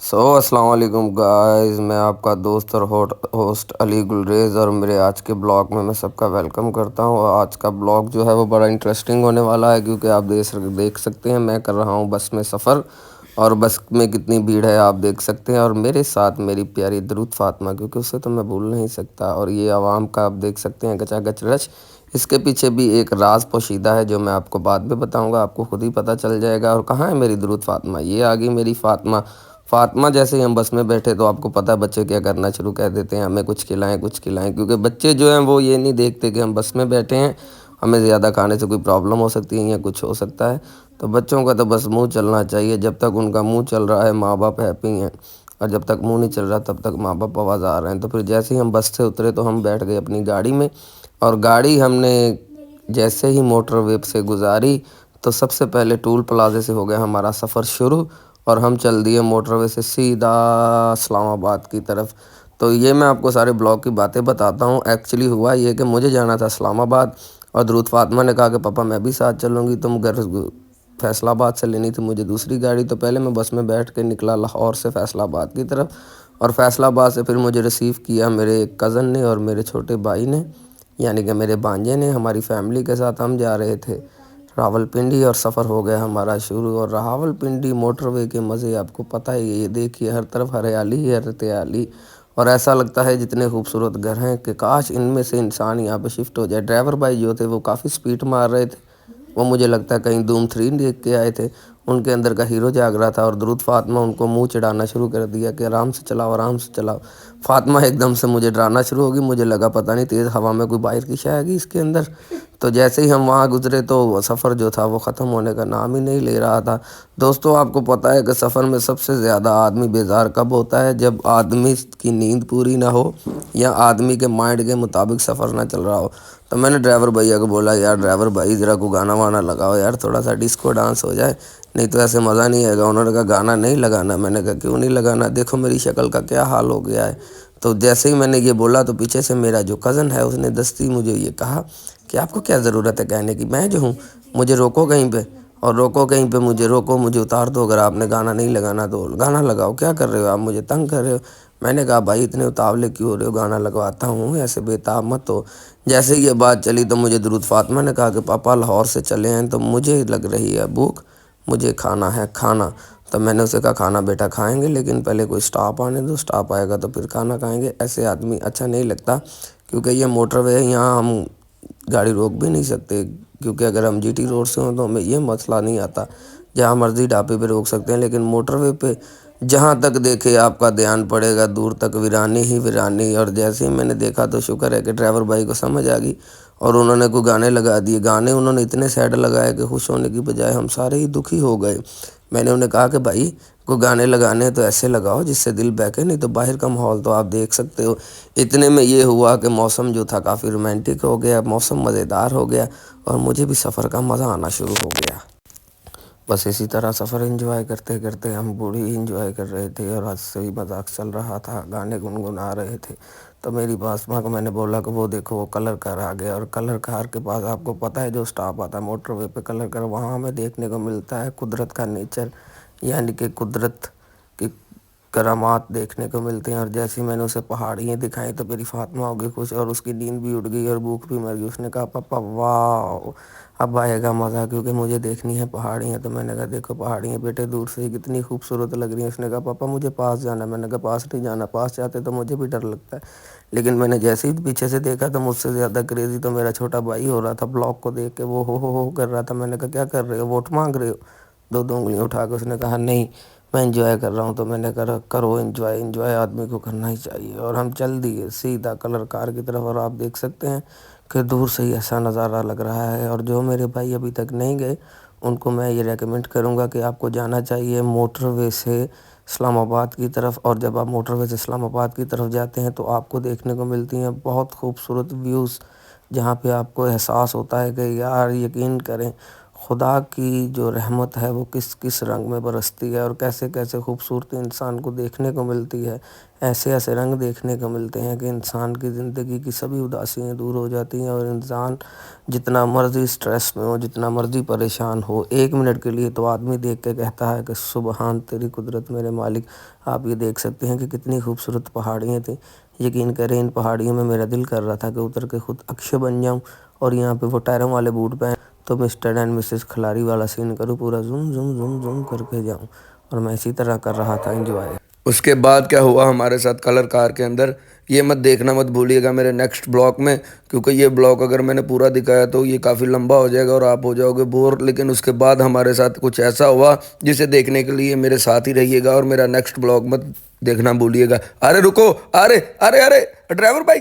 السلام علیکم گائز، میں آپ کا دوست اور ہوسٹ علی گلریز، اور میرے آج کے بلاگ میں سب کا ویلکم کرتا ہوں۔ اور آج کا بلاگ جو ہے وہ بڑا انٹرسٹنگ ہونے والا ہے، کیونکہ آپ دیکھ سکتے ہیں میں کر رہا ہوں بس میں سفر، اور بس میں کتنی بھیڑ ہے آپ دیکھ سکتے ہیں، اور میرے ساتھ میری پیاری درود فاطمہ، کیونکہ اسے تو میں بھول نہیں سکتا۔ اور یہ عوام کا آپ دیکھ سکتے ہیں گچا گچ رش، اس کے پیچھے بھی ایک راز پوشیدہ ہے جو میں آپ کو بعد میں بتاؤں گا، آپ کو خود ہی پتہ چل جائے گا۔ اور کہاں ہے میری درود فاطمہ؟ یہ آ گئی میری فاطمہ جیسے ہی ہم بس میں بیٹھے تو آپ کو پتہ ہے بچے کیا کرنا شروع کر دیتے ہیں، ہمیں کچھ کھلائیں، کیونکہ بچے جو ہیں وہ یہ نہیں دیکھتے کہ ہم بس میں بیٹھے ہیں، ہمیں زیادہ کھانے سے کوئی پرابلم ہو سکتی ہے یا کچھ ہو سکتا ہے۔ تو بچوں کا تو بس منہ چلنا چاہیے، جب تک ان کا منہ چل رہا ہے ماں باپ ہیپی ہیں، اور جب تک منہ نہیں چل رہا تب تک ماں باپ آواز رہے ہیں۔ تو پھر جیسے ہی ہم بس سے اترے تو ہم بیٹھ گئے اپنی گاڑی میں، اور گاڑی ہم نے جیسے ہی موٹر وے سے گزاری تو سب سے پہلے ٹول پلازے سے ہو گیا ہمارا سفر شروع، اور ہم چل دیے موٹر وے سے سیدھا اسلام آباد کی طرف۔ تو یہ میں آپ کو سارے بلاگ کی باتیں بتاتا ہوں۔ ایکچولی ہوا یہ کہ مجھے جانا تھا اسلام آباد، اور درود فاطمہ نے کہا کہ پاپا میں بھی ساتھ چلوں گی، تم گھر فیصل آباد سے لینی تھی مجھے دوسری گاڑی۔ تو پہلے میں بس میں بیٹھ کے نکلا لاہور سے فیصل آباد کی طرف، اور فیصل آباد سے پھر مجھے ریسیو کیا میرے ایک کزن نے اور میرے چھوٹے بھائی نے، یعنی کہ میرے بھانجے نے۔ ہماری فیملی کے ساتھ ہم جا رہے تھے راولپنڈی، اور سفر ہو گیا ہمارا شروع۔ اور راولپنڈی موٹر وے کے مزے آپ کو پتہ ہی ہے، یہ دیکھیے ہر طرف ہریالی ہی ہریالی، اور ایسا لگتا ہے جتنے خوبصورت گھر ہیں کہ کاش ان میں سے انسان یہاں پہ شفٹ ہو جائے۔ ڈرائیور بھائی جو تھے وہ کافی سپیڈ مار رہے تھے، وہ مجھے لگتا ہے کہیں دھوم 3 دیکھ کے آئے تھے، ان کے اندر کا ہیرو جاگ رہا تھا۔ اور درود فاطمہ ان کو منہ چڑھانا شروع کر دیا کہ آرام سے چلاؤ آرام سے چلاؤ۔ فاطمہ ایک دم سے مجھے ڈرانا شروع ہوگی، مجھے لگا پتہ نہیں تیز ہوا میں کوئی باہر کی شے آ گئی اس کے اندر۔ تو جیسے ہی ہم وہاں گزرے تو سفر جو تھا وہ ختم ہونے کا نام ہی نہیں لے رہا تھا۔ دوستو آپ کو پتہ ہے کہ سفر میں سب سے زیادہ آدمی بیزار کب ہوتا ہے؟ جب آدمی کی نیند پوری نہ ہو، یا آدمی کے مائنڈ کے مطابق سفر نہ چل رہا ہو۔ تو میں نے ڈرائیور بھیا کو بولا یار ڈرائیور بھائی ذرا کو گانا وانا لگاؤ یار، تھوڑا سا ڈسکو ڈانس ہو جائے، نہیں تو ایسے مزہ نہیں آئے گا۔ انہوں نے کہا گانا نہیں لگانا، میں نے کہا کیوں نہیں لگانا، دیکھو میری شکل کا کیا حال ہو گیا ہے۔ تو جیسے ہی میں نے یہ بولا تو پیچھے سے میرا جو کزن ہے اس نے دستی مجھے یہ کہا کہ آپ کو کیا ضرورت ہے کہنے کی، میں جو ہوں مجھے روکو کہیں پہ، اور روکو کہیں پہ، مجھے روکو، مجھے اتار دو، اگر آپ نے گانا نہیں لگانا تو گانا لگاؤ، کیا کر رہے ہو آپ، مجھے تنگ کر رہے ہو۔ میں نے کہا بھائی اتنے اتاولے کیوں ہو رہے ہو، گانا لگواتا ہوں، ایسے بےتاب مت ہو۔ جیسے یہ بات چلی تو مجھے درود فاطمہ نے کہا کہ پاپا لاہور سے چلے ہیں تو مجھے لگ رہی ہے بھوک، مجھے کھانا ہے کھانا۔ تو میں نے اسے کہا کھانا بیٹا کھائیں گے، لیکن پہلے کوئی سٹاپ آنے دو، سٹاپ آئے گا تو پھر کھانا کھائیں گے۔ ایسے آدمی اچھا نہیں لگتا، کیونکہ یہ موٹر وے ہے، یہاں ہم گاڑی روک بھی نہیں سکتے، کیونکہ اگر ہم جی ٹی روڈ سے ہوں تو ہمیں یہ مسئلہ نہیں آتا، جہاں مرضی ڈھابے پہ روک سکتے ہیں، لیکن موٹر وے پہ جہاں تک دیکھے آپ کا دھیان پڑے گا دور تک ویرانی ہی ویرانی۔ اور جیسے ہی میں نے دیکھا تو شکر ہے کہ ڈرائیور بھائی کو سمجھ آ گئی، اور انہوں نے کوئی گانے لگا دیے۔ گانے انہوں نے اتنے سیڈ لگائے کہ خوش ہونے کی بجائے ہم سارے ہی دکھی ہو گئے۔ میں نے انہیں کہا کہ بھائی کوئی گانے لگانے تو ایسے لگاؤ جس سے دل بہکے، نہیں تو باہر کا ماحول تو آپ دیکھ سکتے ہو۔ اتنے میں یہ ہوا کہ موسم جو تھا کافی رومانٹک ہو گیا، موسم مزیدار ہو گیا، اور مجھے بھی سفر کا مزہ آنا شروع ہو گیا۔ بس اسی طرح سفر انجوائے کرتے کرتے ہم بوڑھی انجوائے کر رہے تھے، اور ہنسی مذاق چل رہا تھا، گانے گنگنا رہے تھے۔ تو میری باسماں کو میں نے بولا کہ وہ دیکھو وہ کلر کار آ گیا، اور کلر کار کے پاس آپ کو پتہ ہے جو سٹاپ آتا ہے موٹر وے پہ کلر کار، وہاں ہمیں دیکھنے کو ملتا ہے قدرت کا نیچر، یعنی کہ قدرت کی کرامات دیکھنے کو ملتے ہیں۔ اور جیسے ہی میں نے اسے پہاڑیاں دکھائیں تو میری فاطمہ ہو گئی خوش، اور اس کی نیند بھی اڑ گئی اور بھوک بھی مر گئی۔ اس نے کہا پاپا واو اب آئے گا مزہ، کیونکہ مجھے دیکھنی ہے پہاڑیاں۔ تو میں نے کہا دیکھو پہاڑیاں بیٹے دور سے ہی کتنی خوبصورت لگ رہی ہیں۔ اس نے کہا پاپا مجھے پاس جانا ہے، میں نے کہا پاس نہیں جانا، پاس جاتے تو مجھے بھی ڈر لگتا ہے۔ لیکن میں نے جیسے ہی پیچھے سے دیکھا تو مجھ سے زیادہ کریزی تو میرا چھوٹا بھائی ہو رہا تھا، بلاگ کو دیکھ کے وہ ہو کر رہا تھا۔ میں نے کہا کیا کر رہے ہو، ووٹ مانگ رہے ہو؟ دو انگلیاں اٹھا کے اس نے کہا نہیں میں انجوائے کر رہا ہوں۔ تو میں نے کہا کرو انجوائے، انجوائے آدمی کو کرنا ہی چاہیے۔ اور ہم چل دیے سیدھا کلر کار کی طرف، اور آپ دیکھ سکتے ہیں کہ دور سے ہی ایسا نظارہ لگ رہا ہے۔ اور جو میرے بھائی ابھی تک نہیں گئے ان کو میں یہ ریکمنڈ کروں گا کہ آپ کو جانا چاہیے موٹر وے سے اسلام آباد کی طرف۔ اور جب آپ موٹر وے سے اسلام آباد کی طرف جاتے ہیں تو آپ کو دیکھنے کو ملتی ہیں بہت خوبصورت ویوز، جہاں پہ آپ کو احساس ہوتا ہے کہ یار یقین کریں خدا کی جو رحمت ہے وہ کس کس رنگ میں برستی ہے اور کیسے کیسے خوبصورتی انسان کو دیکھنے کو ملتی ہے۔ ایسے ایسے رنگ دیکھنے کو ملتے ہیں کہ انسان کی زندگی کی سبھی اداسیاں دور ہو جاتی ہیں، اور انسان جتنا مرضی سٹریس میں ہو، جتنا مرضی پریشان ہو، 1 منٹ کے لیے تو آدمی دیکھ کے کہتا ہے کہ سبحان تیری قدرت میرے مالک۔ آپ یہ دیکھ سکتے ہیں کہ کتنی خوبصورت پہاڑیاں تھیں۔ یقین کریں ان پہاڑیوں میں میرا دل کر رہا تھا کہ اتر کے خود اکشے بن جاؤں، اور یہاں پہ وہ ٹائروں والے بوٹ پہن تو مسٹر اینڈ مسز کھلاڑی والا سین کروں، پورا زوم زوم زوم زوم کر کے جاؤں، اور میں اسی طرح کر رہا تھا انجوائے۔ اس کے بعد کیا ہوا ہمارے ساتھ کلر کار کے اندر، یہ مت دیکھنا مت بھولیے گا میرے نیکسٹ بلاگ میں، کیونکہ یہ بلاگ اگر میں نے پورا دکھایا تو یہ کافی لمبا ہو جائے گا اور آپ ہو جاؤ گے بور۔ لیکن اس کے بعد ہمارے ساتھ کچھ ایسا ہوا جسے دیکھنے کے لیے میرے ساتھ ہی رہیے گا، اور میرا نیکسٹ بلاگ مت دیکھنا بھولیے گا۔ ارے رکو، ارے ارے ارے ڈرائیور بھائی